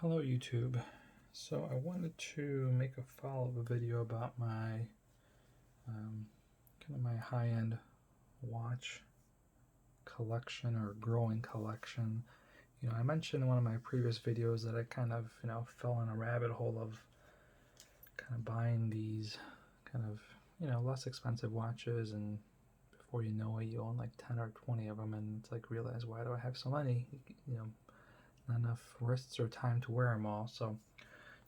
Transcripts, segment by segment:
Hello YouTube. So I wanted to make a follow-up video about my kind of my high-end watch collection or growing collection. I mentioned in one of my previous videos that I kind of fell in a rabbit hole of kind of buying these kind of less expensive watches, and before you know it you own like 10 or 20 of them, and it's like, realize, why do I have so many? Not enough wrists or time to wear them all. So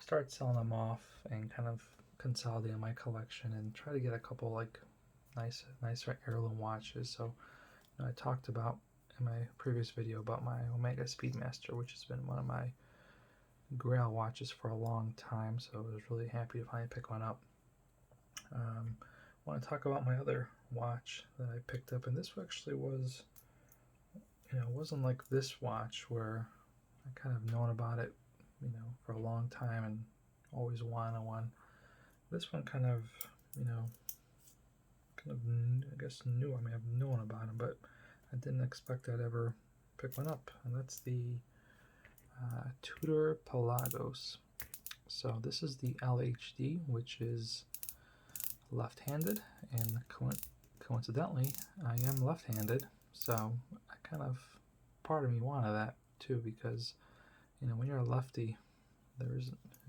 start selling them off and kind of consolidating my collection and try to get a couple like nice heirloom watches. So I talked about in my previous video about my Omega Speedmaster, which has been one of my grail watches for a long time, so I was really happy to finally pick one up. I want to talk about my other watch that I picked up, and this actually was, it wasn't like this watch where I kind of known about it, for a long time and always wanted one. This one kind of, I guess knew, I may have known about them, but I didn't expect I'd ever pick one up, and that's the Tudor Pelagos. So this is the LHD, which is left-handed, and coincidentally, I am left-handed, so I kind of, part of me wanted that too, because when you're a lefty, there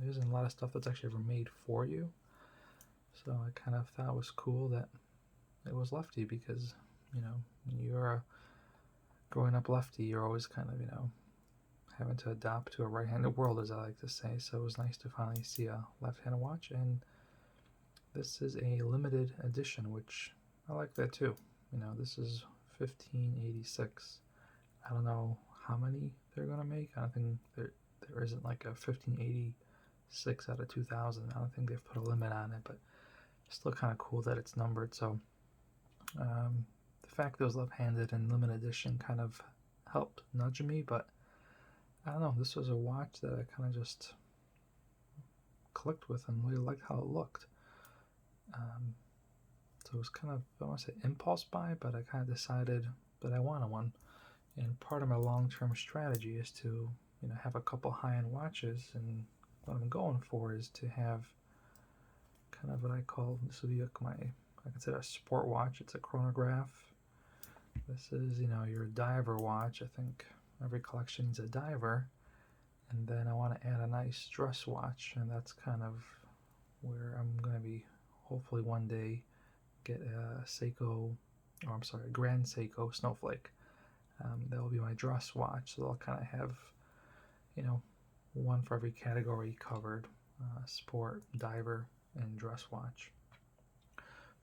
isn't a lot of stuff that's actually ever made for you. So I kind of thought it was cool that it was lefty, because when you're growing up lefty, you're always kind of having to adapt to a right-handed world, as I like to say. So it was nice to finally see a left-handed watch, and this is a limited edition, which I like that too. This is 1586. I don't know how many they're gonna make. I don't think there isn't like a 1586 out of 2000. I don't think they've put a limit on it, but it's still kind of cool that it's numbered. So the fact that it was left-handed and limited edition kind of helped nudge me, but I don't know, this was a watch that I kind of just clicked with and really liked how it looked. So it was kind of, I want to say impulse buy, but I kind of decided that I wanted one. And part of my long-term strategy is to have a couple high-end watches, and what I'm going for is to have kind of what I call, this will be I consider a sport watch. It's a chronograph. This is your diver watch. I think every collection needs a diver. And then I want to add a nice dress watch, and that's kind of where I'm going to be, hopefully one day, get a Grand Seiko Snowflake. That will be my dress watch, so I'll kind of have one for every category covered: sport, diver, and dress watch.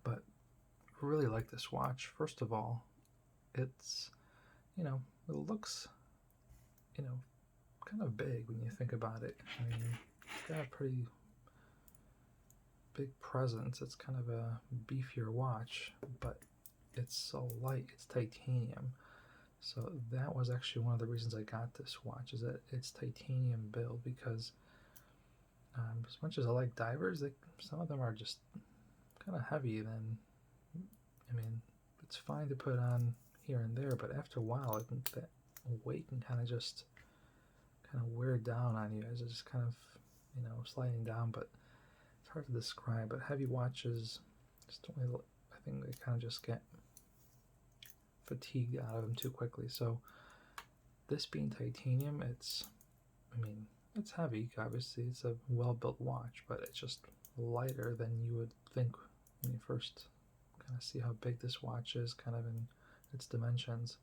But I really like this watch. First of all, it's it looks kind of big when you think about it. I mean, it's got a pretty big presence. It's kind of a beefier watch, but it's so light. It's titanium. So that was actually one of the reasons I got this watch, is that it's titanium build, because as much as I like divers, some of them are just kind of heavy. Then, I mean, it's fine to put on here and there, but after a while, I think that weight can kind of wear down on you as it's just kind of sliding down. But it's hard to describe. But heavy watches just don't really, I think they kind of just get fatigue out of them too quickly. So this being titanium, it's heavy. Obviously, it's a well-built watch, but it's just lighter than you would think when you first kind of see how big this watch is, kind of in its dimensions.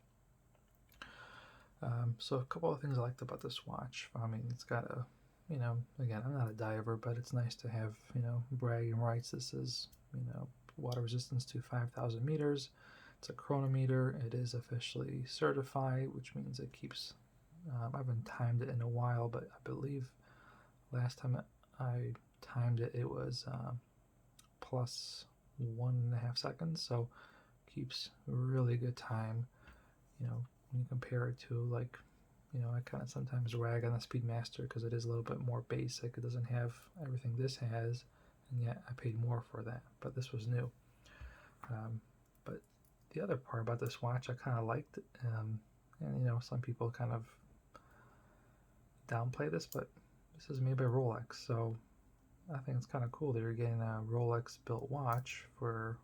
So a couple of things I liked about this watch. I mean, it's got a, again, I'm not a diver, but it's nice to have, bragging rights. This is, water resistance to 5,000 meters. It's a chronometer. It is officially certified, which means it keeps, I haven't timed it in a while, but I believe last time I timed it, it was plus 1.5 seconds, so keeps really good time. When you compare it to, like, I kind of sometimes rag on the Speedmaster because it is a little bit more basic. It doesn't have everything this has, and yet I paid more for that, but this was new. But the other part about this watch I kind of liked, and some people kind of downplay this, but this is made by Rolex, so I think it's kind of cool that you're getting a Rolex built watch for,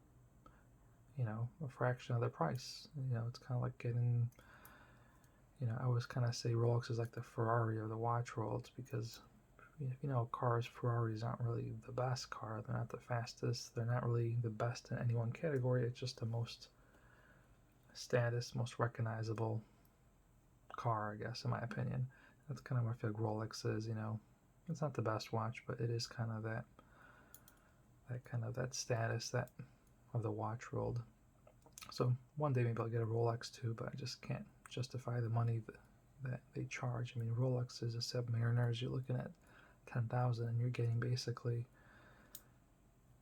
you know, a fraction of the price. You know, it's kind of like getting, you know, I always kind of say Rolex is like the Ferrari of the watch world, because if you know cars, Ferraris aren't really the best car. They're not the fastest. They're not really the best in any one category. It's just the most status, most recognizable car, I guess, in my opinion. That's kind of what I feel like Rolex is. You know, it's not the best watch, but it is kind of that status that of the watch world. So one day maybe I'll get a Rolex too, but I just can't justify the money that they charge. I mean, Rolex is a Submariners. You're looking at 10,000, and you're getting basically,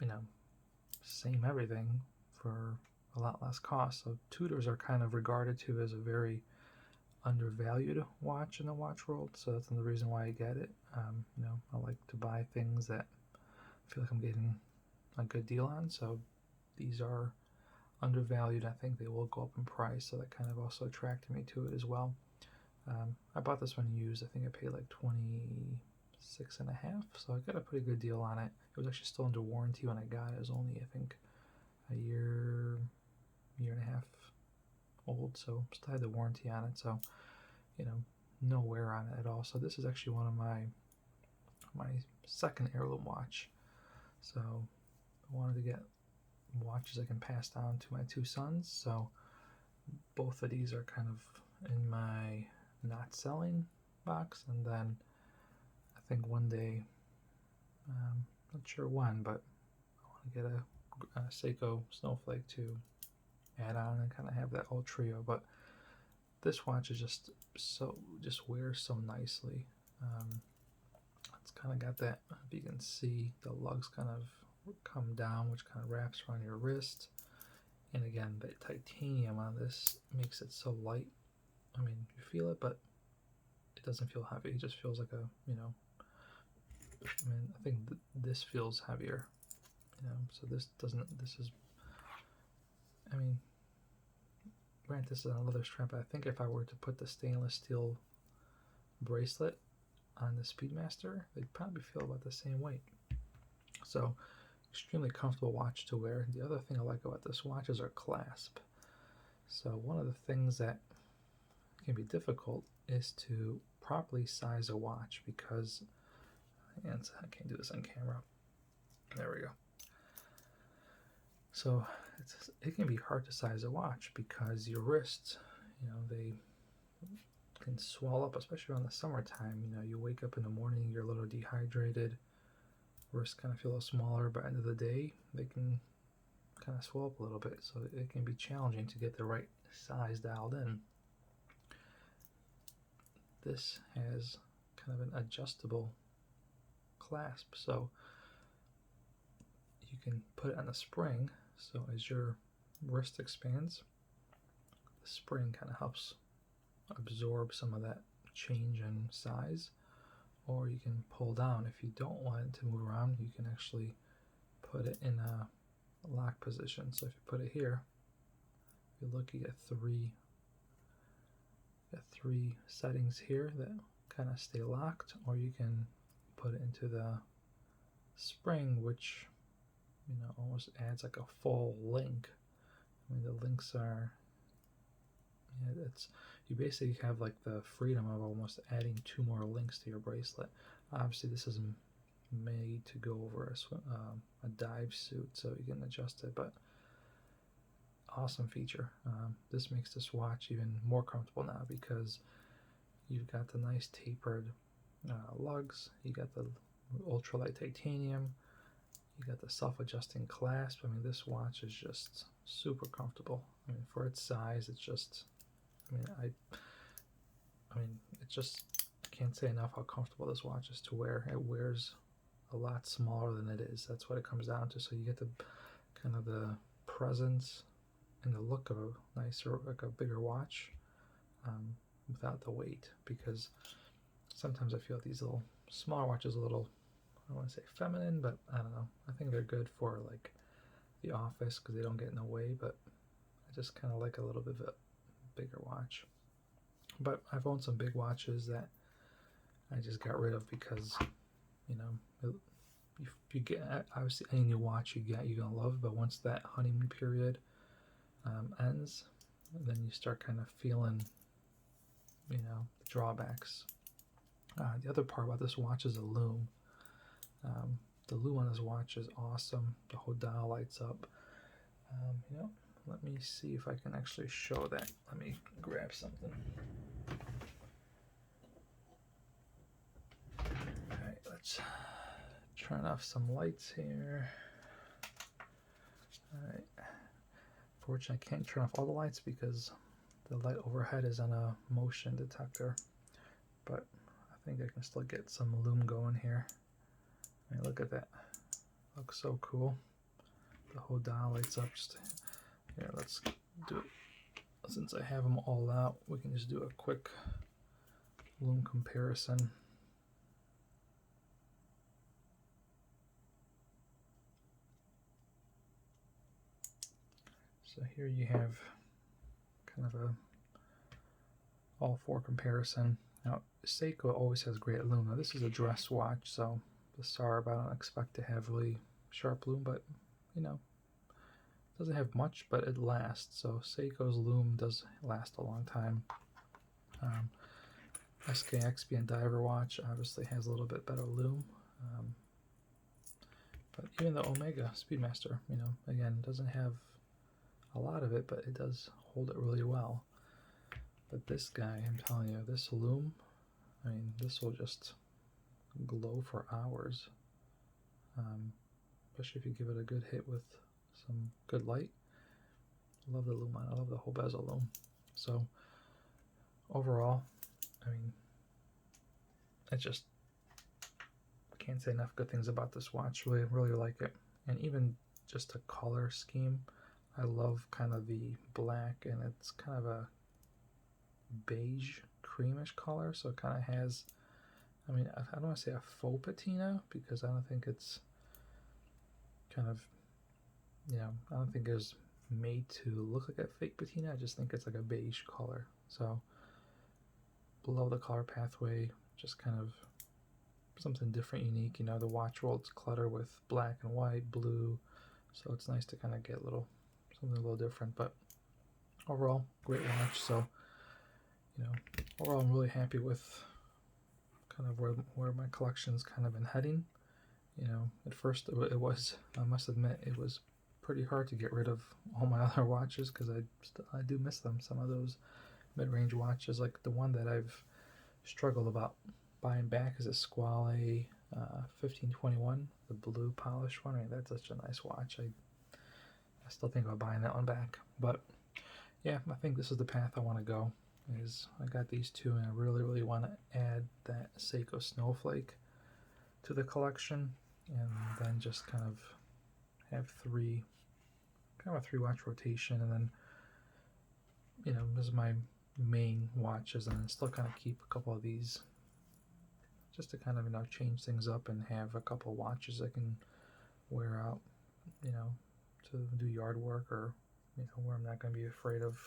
you know, same everything for a lot less cost. So Tudors are kind of regarded to as a very undervalued watch in the watch world. So that's the reason why I get it. You know, I like to buy things that I feel like I'm getting a good deal on. So these are undervalued. I think they will go up in price, so that kind of also attracted me to it as well. I bought this one used. I think I paid like 26.5, so I got a pretty good deal on it. It was actually still under warranty when I got it. It was only, I think, a year and a half old, so still had the warranty on it. So, you know, no wear on it at all. So this is actually one of my second heirloom watch. So I wanted to get watches I can pass down to my two sons. So both of these are kind of in my not selling box, and then I think one day, not sure when, but I want to get a Seiko Snowflake to add on and kind of have that whole trio. But this watch is just wears so nicely. It's kind of got that, if you can see, the lugs kind of come down, which kind of wraps around your wrist. And again, the titanium on this makes it so light. I mean, you feel it, but it doesn't feel heavy. It just feels like a, you know, I mean, I think this feels heavier, you know, so this doesn't, this is, I mean, granted, this is a leather strap, but I think if I were to put the stainless steel bracelet on the Speedmaster, they'd probably feel about the same weight. So, extremely comfortable watch to wear. The other thing I like about this watch is our clasp. So one of the things that can be difficult is to properly size a watch, because, and I can't do this on camera. There we go. So it can be hard to size a watch because your wrists, you know, they can swell up, especially around the summertime. You know, you wake up in the morning, you're a little dehydrated, wrists kind of feel a little smaller, but at the end of the day, they can kind of swell up a little bit, so it can be challenging to get the right size dialed in. This has kind of an adjustable clasp, so you can put it on a spring, so as your wrist expands, the spring kind of helps absorb some of that change in size. Or you can pull down. If you don't want it to move around, you can actually put it in a lock position. So if you put it here, if you look, you get three settings here that kind of stay locked, or you can put it into the spring, which, you know, almost adds like a full link. I mean, the links are, yeah, it's, you basically have like the freedom of almost adding 2 more links to your bracelet. Obviously, this is made to go over a dive suit, so you can adjust it, but awesome feature. This makes this watch even more comfortable now, because you've got the nice tapered lugs, you got the ultralight titanium, you got the self-adjusting clasp. I mean, this watch is just super comfortable. I mean, for its size, it's just, I mean, it just, I can't say enough how comfortable this watch is to wear. It wears a lot smaller than it is. That's what it comes down to. So you get the kind of the presence and the look of a nicer, like a bigger watch, without the weight. Because sometimes I feel these little smaller watches a little, I don't want to say feminine, but I don't know. I think they're good for like the office because they don't get in the way, but I just kind of like a little bit of a bigger watch. But I've owned some big watches that I just got rid of because, you know, if you get, obviously any new watch you get, you're gonna love, but once that honeymoon period ends, then you start kind of feeling, you know, the drawbacks. The other part about this watch is the Lume. The Lume on this watch is awesome. The whole dial lights up. You know, let me see if I can actually show that. Let me grab something. Alright, let's turn off some lights here. Alright. Fortunately, I can't turn off all the lights because the light overhead is on a motion detector. But I think I can still get some Lume going here. I mean, look at that. Looks so cool. The whole dial lights up. Just here, let's do it. Since I have them all out, we can just do a quick Lume comparison. So here you have kind of a all four comparison. Now Seiko always has great Lume. Now this is a dress watch, so the Sarb I don't expect to have really sharp Lume, but you know, it doesn't have much, but it lasts. So Seiko's Lume does last a long time. SKXB and Diver watch obviously has a little bit better Lume. But even the Omega Speedmaster, you know, again, doesn't have a lot of it, but it does hold it really well. But this guy, I'm telling you, this Lume, I mean, this will just glow for hours. Especially if you give it a good hit with some good light. I love the Lume. I love the whole bezel Lume. So overall, I mean, I just can't say enough good things about this watch. Really like it. And even just a color scheme, I love kind of the black, and it's kind of a beige creamish color, so it kind of has, I mean, I don't want to say a faux patina because I don't think it's kind of, you know, I don't think it's made to look like a fake patina. I just think it's like a beige color. So below the color pathway, just kind of something different, unique. You know, the watch world's cluttered with black and white, blue, so it's nice to kind of get something a little different. But overall, great watch. So, you know, overall, I'm really happy with kind of where my collection's kind of been heading. You know, at first it was, I must admit, it was pretty hard to get rid of all my other watches because I do miss them. Some of those mid-range watches, like the one that I've struggled about buying back is a Squale 1521, the blue polished one. I mean, that's such a nice watch. I still think about buying that one back. But yeah, I think this is the path I want to go. Is I got these two, and I really want to add that Seiko Snowflake to the collection, and then just kind of have kind of a 3-watch rotation, and then, you know, this is my main watches, and then still kind of keep a couple of these just to kind of, you know, change things up and have a couple of watches I can wear out, you know, to do yard work, or, you know, where I'm not going to be afraid of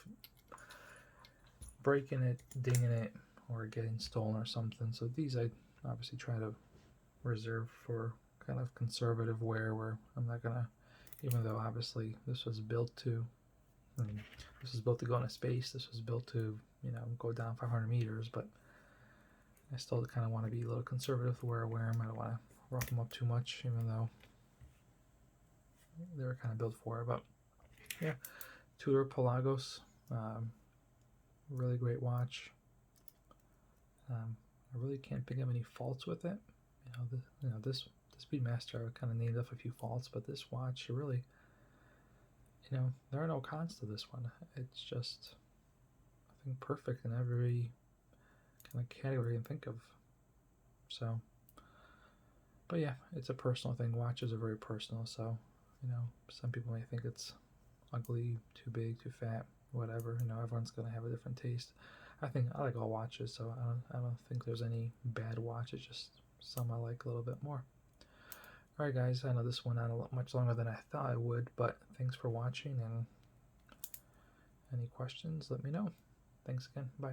breaking it, dinging it, or getting stolen or something. So these I obviously try to reserve for kind of conservative wear, where I'm not gonna, even though obviously this was built to, I mean, this was built to go into space, this was built to, you know, go down 500 meters, but I still kind of want to be a little conservative with where I wear them. I don't want to rough them up too much, even though they were kind of built for it. But yeah, Tudor Pelagos, really great watch. I really can't think of any faults with it. This Speedmaster, I kind of named off a few faults, but this watch, really, you know, there are no cons to this one. It's just, I think, perfect in every kind of category you can think of. So, but yeah, it's a personal thing. Watches are very personal, so, you know, some people may think it's ugly, too big, too fat, whatever. You know, everyone's gonna have a different taste. I like all watches, so I don't think there's any bad watches, just some I like a little bit more. Alright guys, I know this went on much longer than I thought it would, but thanks for watching, and any questions, let me know. Thanks again, bye.